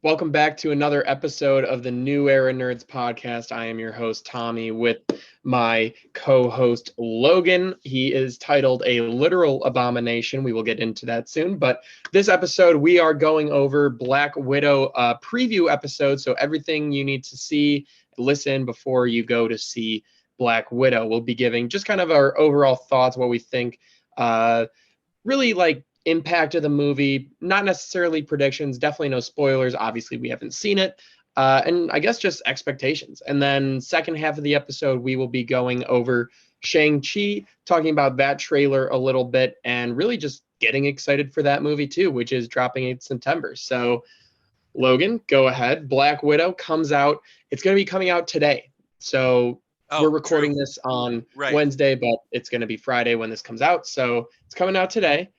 Welcome back to another episode of the New Era Nerds podcast. I am your host, Tommy, with my co host, Logan. He is titled A Literal Abomination. We will get into that soon. But this episode, we are going over Black Widow preview episode. So, everything you need to see, listen before you go to see Black Widow. We'll be giving just kind of our overall thoughts, what we think. Really like impact of the movie, not necessarily predictions, definitely no spoilers. Obviously, we haven't seen it. And I guess just expectations. And then second half of the episode, we will be going over Shang-Chi, talking about that trailer a little bit, and really just getting excited for that movie too, which is dropping in September. So Logan, go ahead. Black Widow comes out. It's going to be coming out today. So we're Oh, true. recording this on Right. Wednesday, but it's going to be Friday when this comes out. So it's coming out today.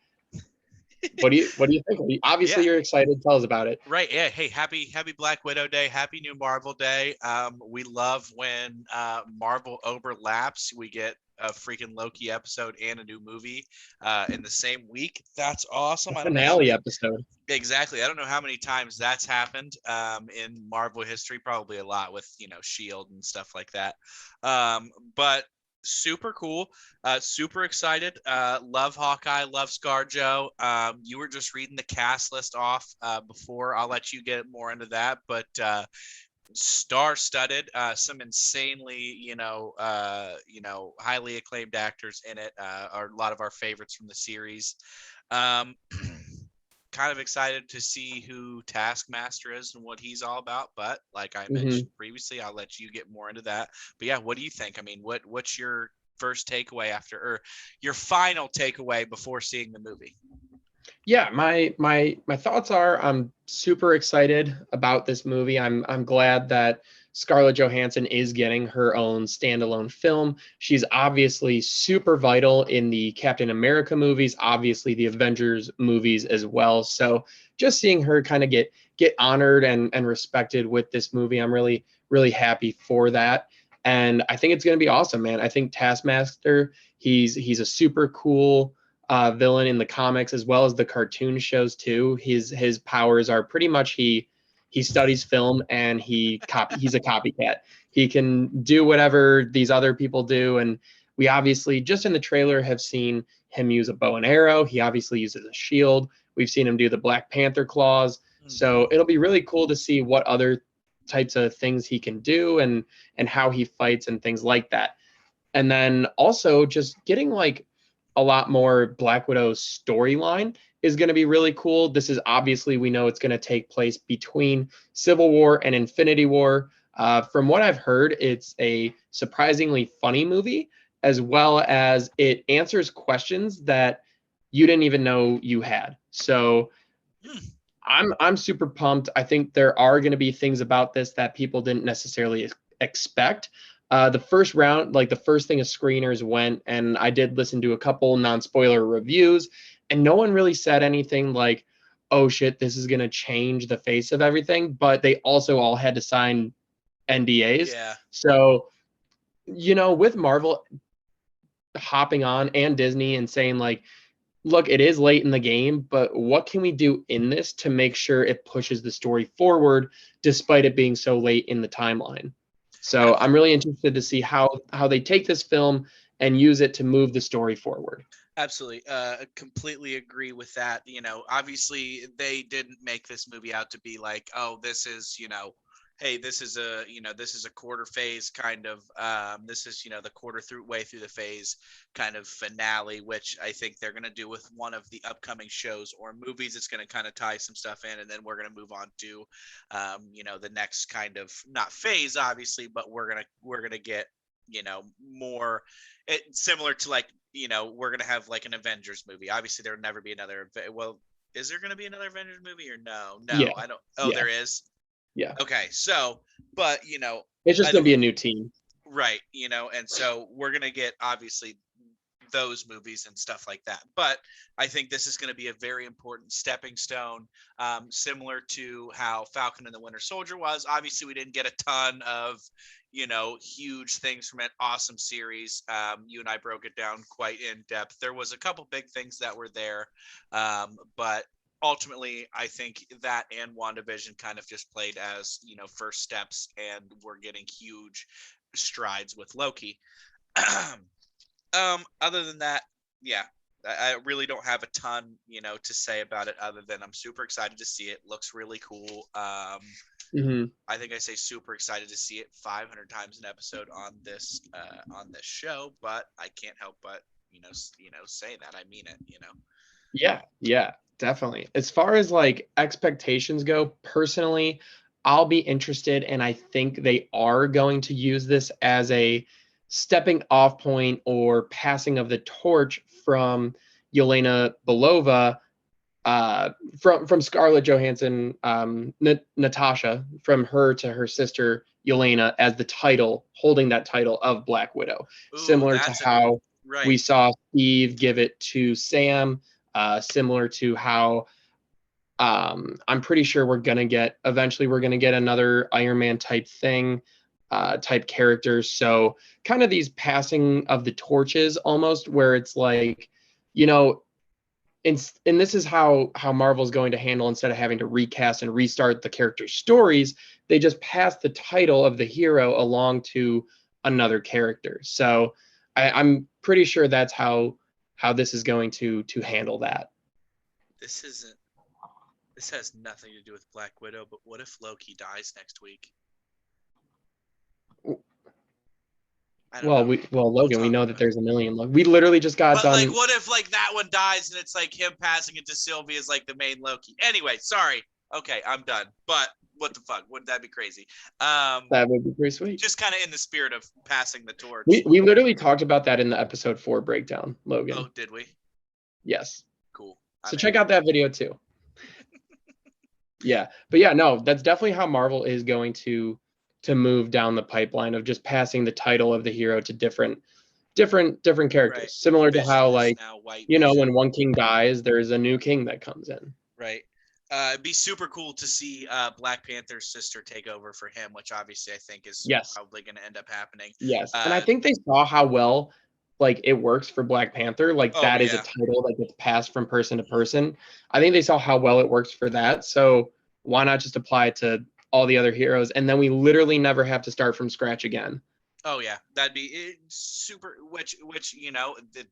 What do you think? Obviously, Yeah. you're excited. Tell us about it. Right. Yeah. Hey, happy Black Widow Day. Happy New Marvel Day. We love when Marvel overlaps. We get a freaking Loki episode and a new movie in the same week. That's The awesome. I don't know how finale many episode. exactly. I don't know how many times that's happened in Marvel history. Probably a lot with Shield and stuff like that. But super cool. Super excited. Love Hawkeye. Love ScarJo. You were just reading the cast list off before. I'll let you get more into that, but star-studded. Some insanely, highly acclaimed actors in it. Are a lot of our favorites from the series. Um, kind of excited to see who Taskmaster is and what he's all about. But like I Hmm. mentioned previously, I'll let you get more into that. But yeah, what do you think? I mean, what's your first takeaway after, or your final takeaway before seeing the movie? Yeah, my thoughts are I'm super excited about this movie. I'm glad that Scarlett Johansson is getting her own standalone film. She's obviously super vital in the Captain America movies, obviously the Avengers movies as well. So just seeing her kind of get honored and respected with this movie, I'm really happy for that. And I think it's going to be awesome, man. I think Taskmaster, he's a super cool villain in the comics as well as the cartoon shows too. His powers are pretty much he studies film and he's a copycat. He can do whatever these other people do, and we obviously just in the trailer have seen him use a bow and arrow. He obviously uses a shield. We've seen him do the Black Panther claws. So Mm-hmm. it'll be really cool to see what other types of things he can do and how he fights and things like that. And then also just getting like a lot more Black Widow's storyline is going to be really cool. This is obviously, we know it's going to take place between Civil War and Infinity War. From what I've heard, it's a surprisingly funny movie, as well as it answers questions that you didn't even know you had. So I'm super pumped. I think there are going to be things about this that people didn't necessarily expect. The first round, like the first thing of screeners went, and I did listen to a couple non-spoiler reviews, and no one really said anything like, "Oh shit, this is going to change the face of everything." But they also all had to sign NDAs. Yeah. So, with Marvel hopping on and Disney and saying like, look, it is late in the game, but what can we do in this to make sure it pushes the story forward despite it being so late in the timeline? So Abs- I'm really interested to see how they take this film and use it to move the story forward. Absolutely. Completely agree with that. Obviously they didn't make this movie out to be like, oh, this is, hey, this is a quarter phase kind of, this is, the quarter through way through the phase kind of finale, which I think they're going to do with one of the upcoming shows or movies. It's going to kind of tie some stuff in, and then we're going to move on to, the next kind of not phase, obviously, but we're going to get, more similar to like, we're gonna have like an Avengers movie. Obviously, there'll never be another. Well, is there gonna be another Avengers movie or no? Yeah, No, I don't. Oh, yeah, there is. yeah. Okay, so, but It's just I gonna don't. be a new team. Right, and so we're gonna get obviously those movies and stuff like that. But I think this is going to be a very important stepping stone, similar to how Falcon and the Winter Soldier was. Obviously, we didn't get a ton of, huge things from an awesome series. You and I broke it down quite in depth. There was a couple big things that were there, but ultimately, I think that and WandaVision kind of just played as, first steps, and we're getting huge strides with Loki. Other than that, yeah, I really don't have a ton, to say about it other than I'm super excited to see it. Looks really cool. Hmm. I think I say super excited to see it 500 times an episode on this show, but I can't help but say that I mean it. Yeah, yeah, definitely. As far as like expectations go, personally, I'll be interested, and I think they are going to use this as a stepping off point or passing of the torch from Yelena Belova, from Scarlett Johansson, Natasha, from her to her sister Yelena as the title, holding that title of Black Widow, Ooh, similar to that's how we right. saw Steve give it to Sam, similar to how I'm pretty sure we're gonna get another Iron Man type thing, type character. So kind of these passing of the torches almost, where it's like, you know, and this is how Marvel's going to handle, instead of having to recast and restart the character's stories, they just pass the title of the hero along to another character. So I'm pretty sure that's how this is going to handle that. This isn't. This has nothing to do with Black Widow, but what if Loki dies next week? I don't know. Well, We'll Logan, we talk know that about it. there's a million. We literally just got But like, done. what if like that one dies and it's like him passing it to Sylvie as like the main Loki? Anyway, sorry. Okay, I'm done. But what the fuck? Wouldn't that be crazy? That would be pretty sweet. Just kind of in the spirit of passing the We torch. we literally talked about that in the episode 4 breakdown, Oh, Logan. did we? Yes. Cool. So I'm in. check out that video too. Yeah. But yeah, no, that's definitely how Marvel is going to move down the pipeline of just passing the title of the hero to different Right. characters. Similar to Vision how, is like, now White you know, Vision. when one king dies, there's a new king that comes in. Right. It'd be super cool to see Black Panther's sister take over for him, which obviously I think is Yes. probably going to end up happening. Yes. And I think they saw how well like it works for Black Panther. Like Oh that is a yeah. title that gets passed from person to person. I think they saw how well it works for that. So why not just apply it to all the other heroes, and then we literally never have to start from scratch again. Oh yeah, that'd be super. Which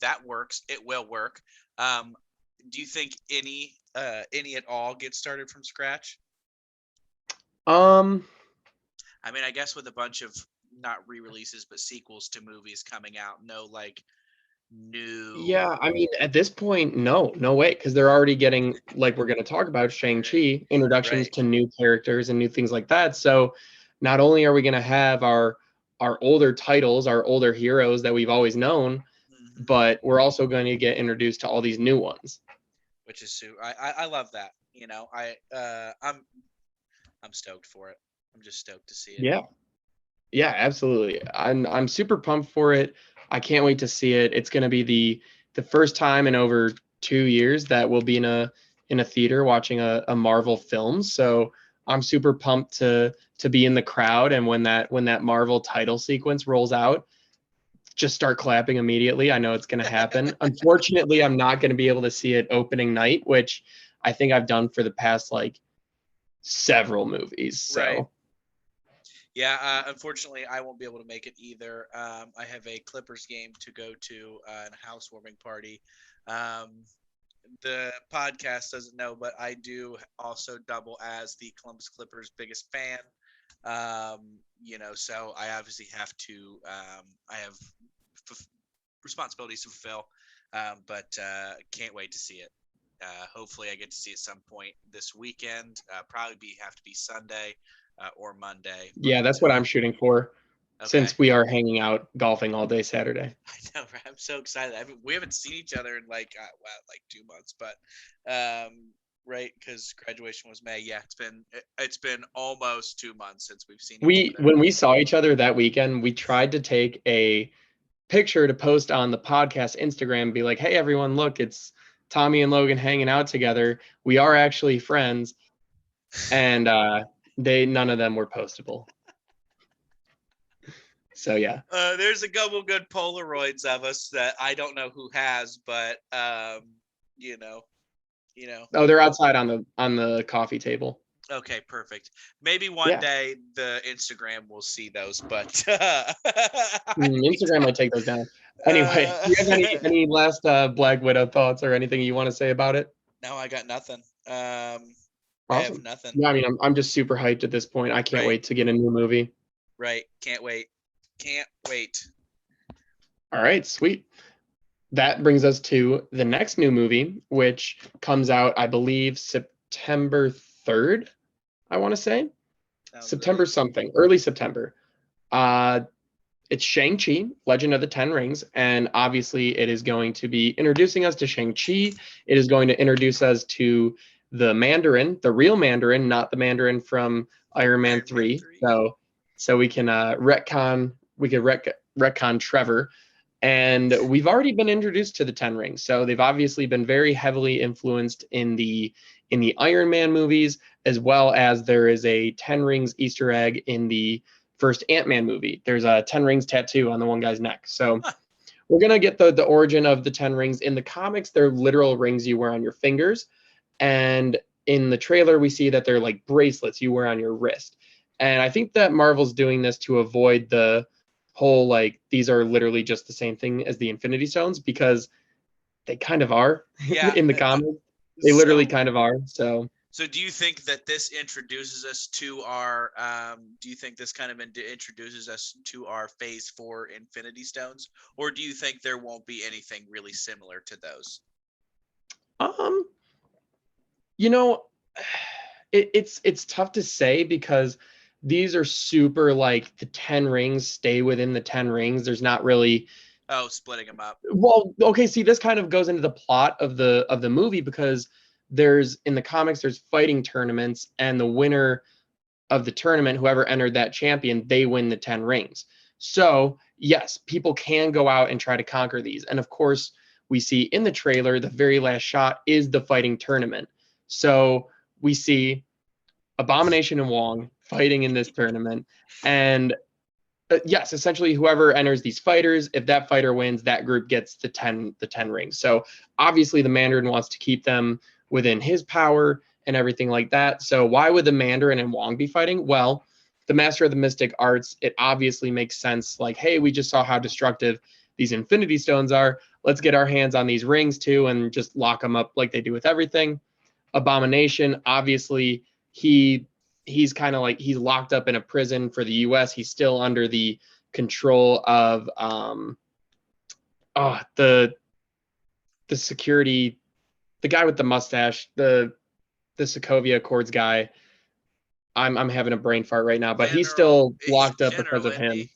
that works. It will work. Um, do you think any at all get started from scratch? Um I mean, I guess with a bunch of not re-releases but sequels to movies coming out, no like new. yeah, I mean at this point, no way, because they're already getting, like we're gonna talk about, Right. Shang-Chi, introductions Right. to new characters and new things like that. So not only are we gonna have our older titles, our older heroes that we've always known, Hmm. but we're also going to get introduced to all these new ones. Which is I love that. I'm stoked for it. I'm just stoked to see it. Yeah. Yeah, absolutely. I'm super pumped for it. I can't wait to see it. It's going to be the first time in over 2 years that we'll be in a theater watching a Marvel film. So I'm super pumped to be in the crowd, and when that Marvel title sequence rolls out, just start clapping immediately. I know it's going to happen. Unfortunately, I'm not going to be able to see it opening night, which I think I've done for the past like several movies. Right. So Yeah, unfortunately, I won't be able to make it either. I have a Clippers game to go to and a housewarming party. Um, the podcast doesn't know, but I do also double as the Columbus Clippers biggest fan. So I obviously have to. I have f- responsibilities to fulfill, but can't wait to see it. Hopefully, I get to see it some point this weekend. Probably have to be Sunday or Monday. yeah, that's what I'm shooting for, Okay. since we are hanging out golfing all day Saturday. I know, right? I'm so excited. We haven't seen each other in like 2 months, but right, because graduation was May. Yeah, it's been almost 2 months since we've seen each other. When we saw each other that weekend, we tried to take a picture to post on the podcast Instagram and be like, "Hey everyone, look, it's Tommy and Logan hanging out together. We are actually friends." And they none of them were postable. So yeah. There's a couple good Polaroids of us that I don't know who has, but you know, You know. Oh, they're outside on the coffee table. Okay, perfect. Maybe one Yeah. day the Instagram will see those, but Instagram might take those down. Anyway, do you have any last Black Widow thoughts or anything you want to say about it? no, I got nothing. I have Awesome. nothing. Yeah, I mean, I'm just super hyped at this point. I can't Right, wait to get a new movie. right. Can't wait. Can't wait. All right, sweet. That brings us to the next new movie, which comes out, I believe, September 3rd, I want to say. Sounds September right. something, early September. Uh, it's Shang-Chi, Legend of the Ten Rings, and obviously it is going to be introducing us to Shang-Chi. It is going to introduce us to the Mandarin, the real Mandarin, not the Mandarin from Iron Man Iron Man 3. 3. So we can retcon Trevor. And we've already been introduced to the Ten Rings, so they've obviously been very heavily influenced in the Iron Man movies, as well as there is a Ten Rings Easter egg in the first Ant-Man movie. There's a Ten Rings tattoo on the one guy's neck. So Huh. we're gonna get the origin of the Ten Rings. In the comics, they're literal rings you wear on your fingers, and in the trailer, we see that they're like bracelets you wear on your wrist. And I think that Marvel's doing this to avoid the whole like these are literally just the same thing as the Infinity Stones, because they kind of are Yeah. in the comics. They literally So kind of are. So so do you think that this introduces us to our do you think this kind of introduces us to our phase 4 Infinity Stones, or do you think there won't be anything really similar to those? um you know, it's tough to say because these are super like the 10 rings stay within the 10 rings. There's not really, Oh, splitting them up. well, okay, see, this kind of goes into the plot of the movie, because there's in the comics there's fighting tournaments, and the winner of the tournament, whoever entered that champion, they win the 10 rings. So yes, people can go out and try to conquer these. And of course, we see in the trailer the very last shot is the fighting tournament. So we see Abomination and Wong fighting in this tournament. And yes, essentially whoever enters these fighters, if that fighter wins, that group gets the 10 rings. So obviously the Mandarin wants to keep them within his power and everything like that. So why would the Mandarin and Wong be fighting? Well, the Master of the Mystic Arts, it obviously makes sense. Like, hey, we just saw how destructive these Infinity Stones are. Let's get our hands on these rings too and just lock them up like they do with everything. Abomination, obviously, he's kind of like he's locked up in a prison for the US. He's still under the control of oh the security, the guy with the mustache, the Sokovia Accords guy. I'm having a brain fart right now, but he's General, still he's locked up because General, of isn't him. he?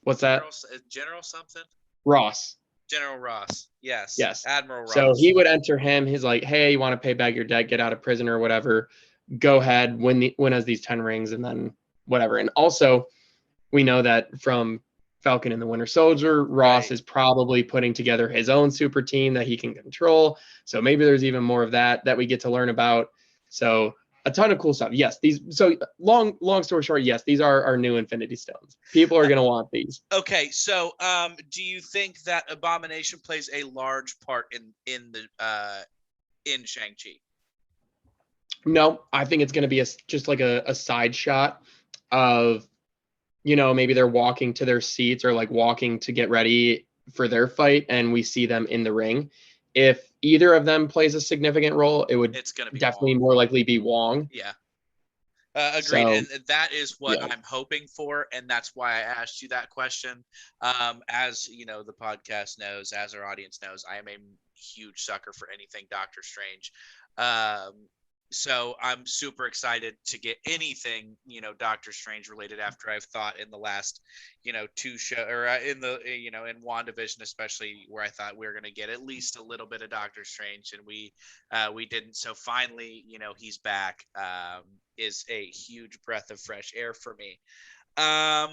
What's that? General something? Ross. General Ross. Yes. Yes. Admiral So Ross. he would enter him. He's like, hey, you want to pay back your debt, get out of prison or whatever. Go ahead, win us these 10 rings, and then whatever. And also, we know that from Falcon and the Winter Soldier, Ross Right. is probably putting together his own super team that he can control. So maybe there's even more of that we get to learn about. So a ton of cool stuff. Yes, these. So long story short, yes, these are our new Infinity Stones. People are gonna want these. Okay, so do you think that Abomination plays a large part in the in Shang-Chi? No, I think it's gonna be just like a side shot of, maybe they're walking to their seats or like walking to get ready for their fight, and we see them in the ring. If either of them plays a significant role, it would It's gonna be definitely Wong. more likely be Wong. Yeah. Agreed, So and that is what yeah, I'm hoping for, and that's why I asked you that question. As you know, the podcast knows, as our audience knows, I am a huge sucker for anything Doctor Strange. Um, so I'm super excited to get anything Doctor Strange related after I've thought in the last two show or in the in WandaVision especially, where I thought we were going to get at least a little bit of Doctor Strange, and we didn't. So finally, he's back. Is a huge breath of fresh air for me. Um,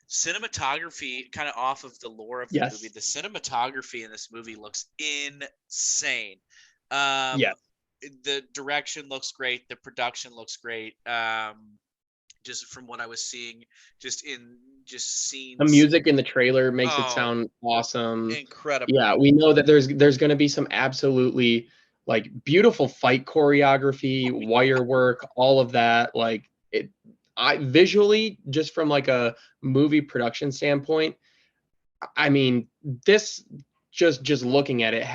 Cinematography, kind of off of the lore of the movie, yes, the cinematography in this movie looks insane. Um, yes. the direction looks great, the production looks great. Just from what I was seeing, just The scenes. music in the trailer makes it Oh, sound awesome. incredible! Yeah, we know that there's going to be some absolutely like beautiful fight choreography, wire work, all of that. Like I visually, just from like a movie production standpoint, I mean, this just looking at it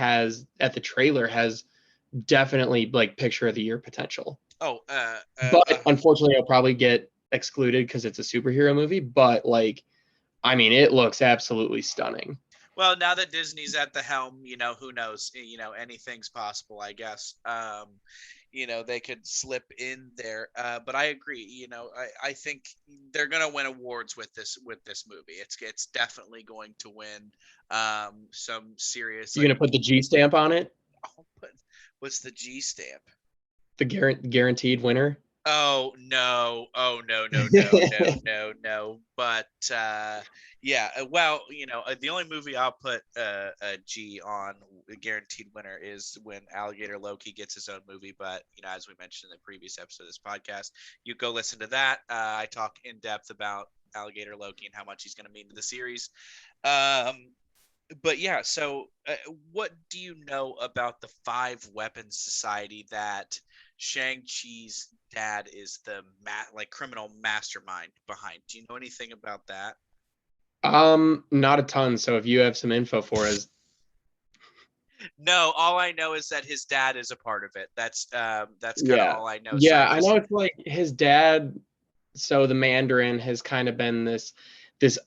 at the trailer has definitely like picture of the year potential. Oh, But unfortunately, it'll probably get excluded because it's a superhero movie. But like, I mean, it looks absolutely stunning. well, now that Disney's at the helm, who knows? Anything's possible, I guess. They could slip in there. But I agree. I think they're gonna win awards with this movie. It's definitely going to win some serious You're gonna put the G stamp on it, oh, what's the G stamp? the guaranteed winner. Oh no! Oh no! No! No! No! No! No! But yeah. Well, the only movie I'll put a G on, a guaranteed winner, is when Alligator Loki gets his own movie. But as we mentioned in the previous episode of this podcast, you go listen to that. I talk in depth about Alligator Loki and how much he's going to mean to the series. But yeah. So, what do you know about the Five Weapons Society that Shang-Chi's dad is the criminal mastermind behind? Do you know anything about that? Not a ton. So if you have some info for us. No, all I know is that his dad is a part of it. That's kind of Yeah. all I know. Yeah, I know it's like his dad, so the Mandarin has kind of been this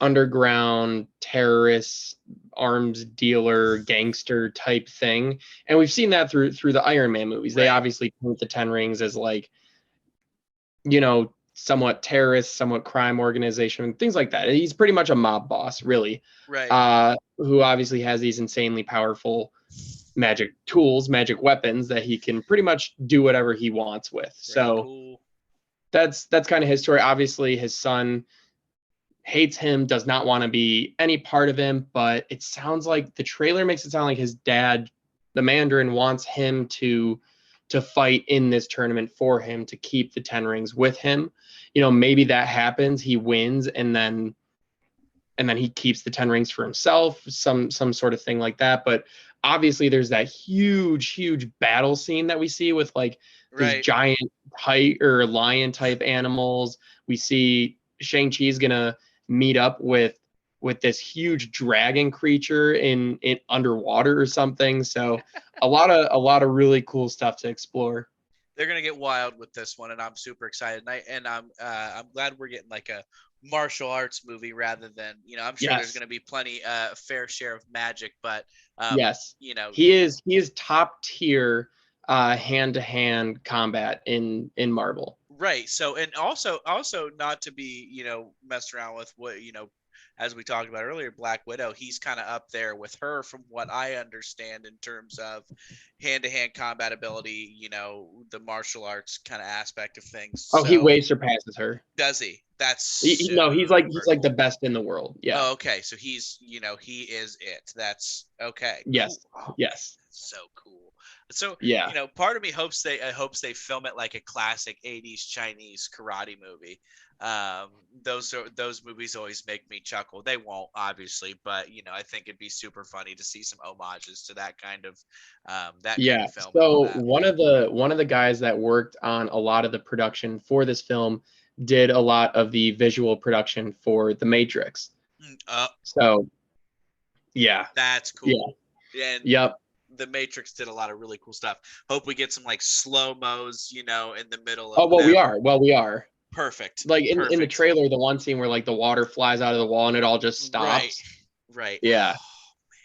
underground terrorist arms dealer gangster type thing. And we've seen that through the Iron Man movies. They Right. obviously paint the Ten Rings as like, somewhat terrorist, somewhat crime organization, things like that. He's pretty much a mob boss, really. Right. Who obviously has these insanely powerful magic tools, magic weapons that he can pretty much do whatever he wants with. Very So cool. that's kind of his story. Obviously, his son hates him, does not want to be any part of him, but it sounds like the trailer makes it sound like his dad, the Mandarin, wants him to fight in this tournament for him to keep the Ten Rings with him. Maybe that happens, he wins, and then he keeps the Ten Rings for himself, some sort of thing like that. But obviously there's that huge battle scene that we see with like this Right. giant height or lion type animals. We see Shang-Chi's gonna meet up with this huge dragon creature in underwater or something. So a lot of really cool stuff to explore. They're gonna get wild with this one, and I'm super excited. I'm glad we're getting like a martial arts movie rather than I'm sure there's Yes. gonna be plenty fair share of magic, but Yes. you know He is top tier hand to hand combat in Marvel. right. So and also not to be messed around with what as we talked about earlier, Black Widow, he's kind of up there with her from what I understand in terms of hand-to-hand combat ability, the martial arts kind of aspect of things. Oh, he So way surpasses her. does he? That's No, he's like super the cool. best in the world. Yeah. Oh, okay. So he is it. That's okay. Yes. Cool. Oh, Yes. so cool. So, Yeah. part of me hopes they film it like a classic 80s Chinese karate movie. Those movies always make me chuckle. They won't, obviously, but I think it'd be super funny to see some homages to that kind of Yeah. film. So one of the guys that worked on a lot of the production for this film did a lot of the visual production for The Matrix. So yeah. That's cool. Yeah. And yep. The Matrix did a lot of really cool stuff. Hope we get some like slow mos, in the middle of. Oh, well, we are. Perfect. Like in the trailer, the one scene where like the water flies out of the wall and it all just stops. Right. Yeah.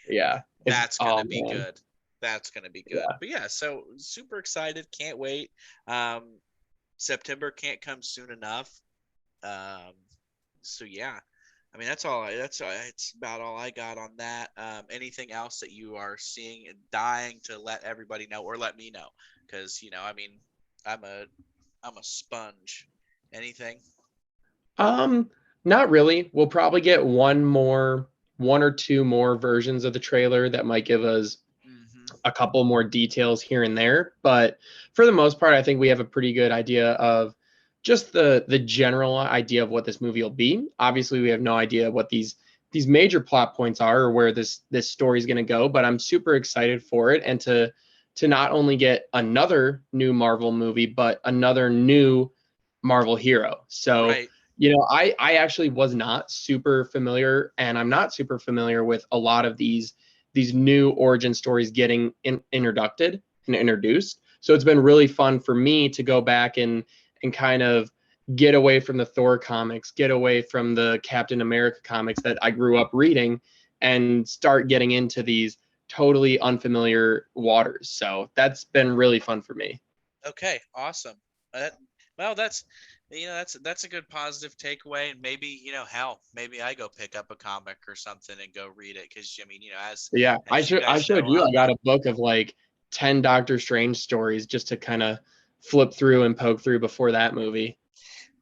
Yeah. That's gonna be good. That's gonna be good. Yeah. But yeah, so super excited. Can't wait. September can't come soon enough. So yeah. I mean, it's about all I got on that. Anything else that you are seeing and dying to let everybody know or let me know? Because I mean, I'm a sponge. Anything? Not really. We'll probably get one or two more versions of the trailer that might give us a couple more details here and there. But for the most part, I think we have a pretty good idea of just the general idea of what this movie will be. Obviously, we have no idea what these major plot points are or where this story is going to go, but I'm super excited for it and to to not only get another new Marvel movie, but another new Marvel hero. So, Right. I actually was not super familiar, and I'm not super familiar with a lot of these new origin stories getting introduced. So it's been really fun for me to go back and kind of get away from the Thor comics, get away from the Captain America comics that I grew up reading, and start getting into these totally unfamiliar waters. So that's been really fun for me. Okay, awesome. Uh, well, that's a good positive takeaway, and maybe hell, maybe I go pick up a comic or something and go read it because I mean, Yeah, as you I guys showed know, you. I got a book of like 10 Doctor Strange stories just to kind of flip through and poke through before that movie.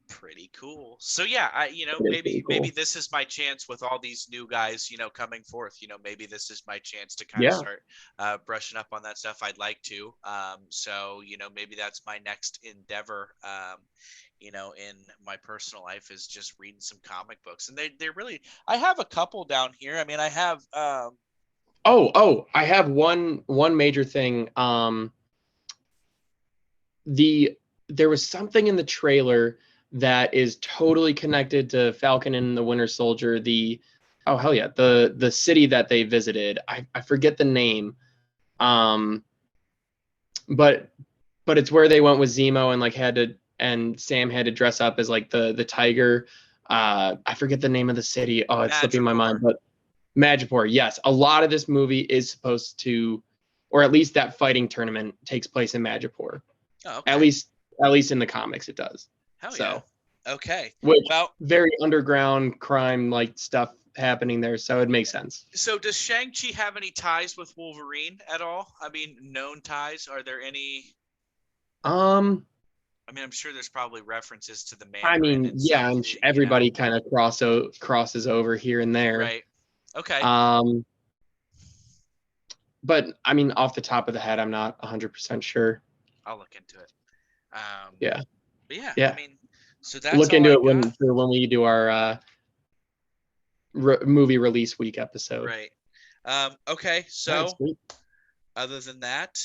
pretty cool. So yeah, I It is pretty maybe cool. this is my chance with all these new guys coming forth. Maybe this is my chance to kind of Yeah. start brushing up on that stuff. I'd like to. So maybe that's my next endeavor. In my personal life is just reading some comic books, and they really. I have a couple down here. I mean, I have. I have one major thing. There was something in the trailer that is totally connected to Falcon and the Winter Soldier. Oh hell yeah, the city that they visited. I forget the name. Um, but it's where they went with Zemo and like and Sam had to dress up as like the tiger. I forget the name of the city. Oh, it's slipping my mind. Madripoor. But Madripoor, yes. A lot of this movie is supposed to, or at least that fighting tournament takes place in Madripoor. Oh, At okay. least at least in the comics it does. Hell yeah. So, Okay. which Well, very underground crime like stuff happening there, so it makes sense. so does Shang-Chi have any ties with Wolverine at all? I mean, known ties? Are there any? Um, I mean, I'm sure there's probably references to the I Mandarin mean, and yeah, stuff, everybody kind of crosses over here and there. right? Okay. Um, but I mean, off the top of the head, I'm not 100% sure. I'll look into it. Yeah, But yeah, I yeah. mean, so that's Look all into I it got. when we do our movie release week episode. Right. Okay. Nice, So sweet. other than that,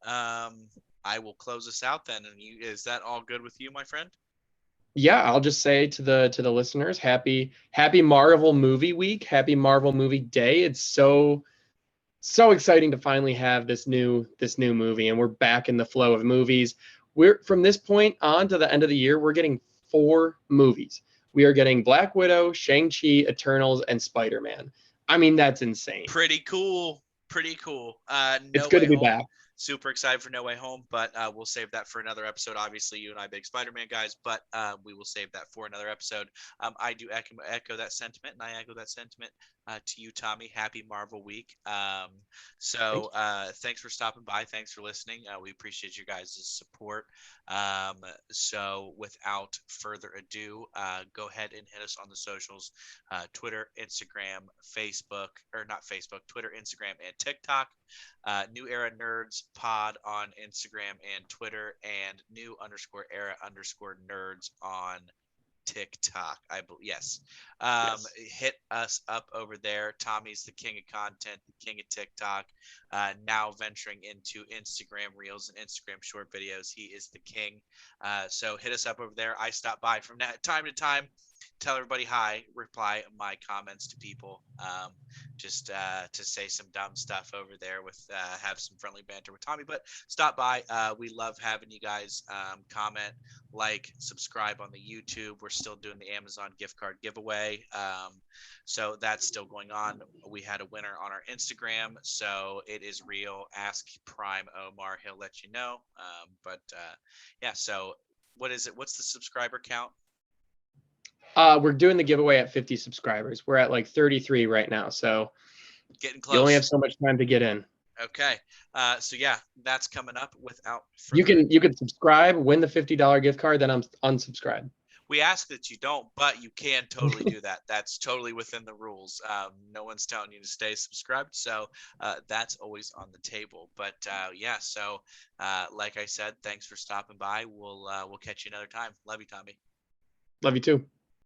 I will close this out then. And is that all good with you, my friend? Yeah, I'll just say to the listeners, happy Marvel movie week, happy Marvel movie day. It's so exciting to finally have this new movie, and we're back in the flow of movies. We're from this point on to the end of the year, we're getting 4 movies. We are getting Black Widow, Shang-Chi, Eternals, and Spider-Man. I mean, that's insane. Pretty cool. Pretty cool. It's No good Way to be Home. back. Super excited for No Way Home, but we'll save that for another episode. Obviously, you and I big Spider-Man guys, but we will save that for another episode. I do echo that sentiment, and I echo that sentiment to you, Tommy. Happy Marvel Week. Thank So you. thanks for stopping by. Thanks for listening. We appreciate you guys' support. So without further ado, go ahead and hit us on the socials, Twitter, Instagram, Facebook, or not Facebook, Twitter, Instagram, and TikTok. New Era Nerds Pod on Instagram and Twitter, and new_era_nerds on TikTok. Yes. Yes. Hit us up over there. Tommy's the king of content, the king of TikTok. Now venturing into Instagram Reels and Instagram short videos. He is the king. So hit us up over there. I stop by from time to time, tell everybody hi, reply my comments to people, just to say some dumb stuff over there with have some friendly banter with Tommy. But stop by. We love having you guys comment, like, subscribe on the YouTube. We're still doing the Amazon gift card giveaway. So that's still going on. We had a winner on our Instagram, so it is real. Ask Prime Omar, he'll let you know. Yeah, so what is it? What's the subscriber count? We're doing the giveaway at 50 subscribers. We're at like 33 right now, so Getting you only have close. so much time to get in. Okay. So yeah, that's coming up without You further can ado. subscribe, win the $50 gift card, then I'm unsubscribe. We ask that you don't, but you can totally do that. That's totally within the rules. No one's telling you to stay subscribed, so that's always on the table. But yeah, so like I said, thanks for stopping by. We'll catch you another time. Love you, Tommy. Love you too.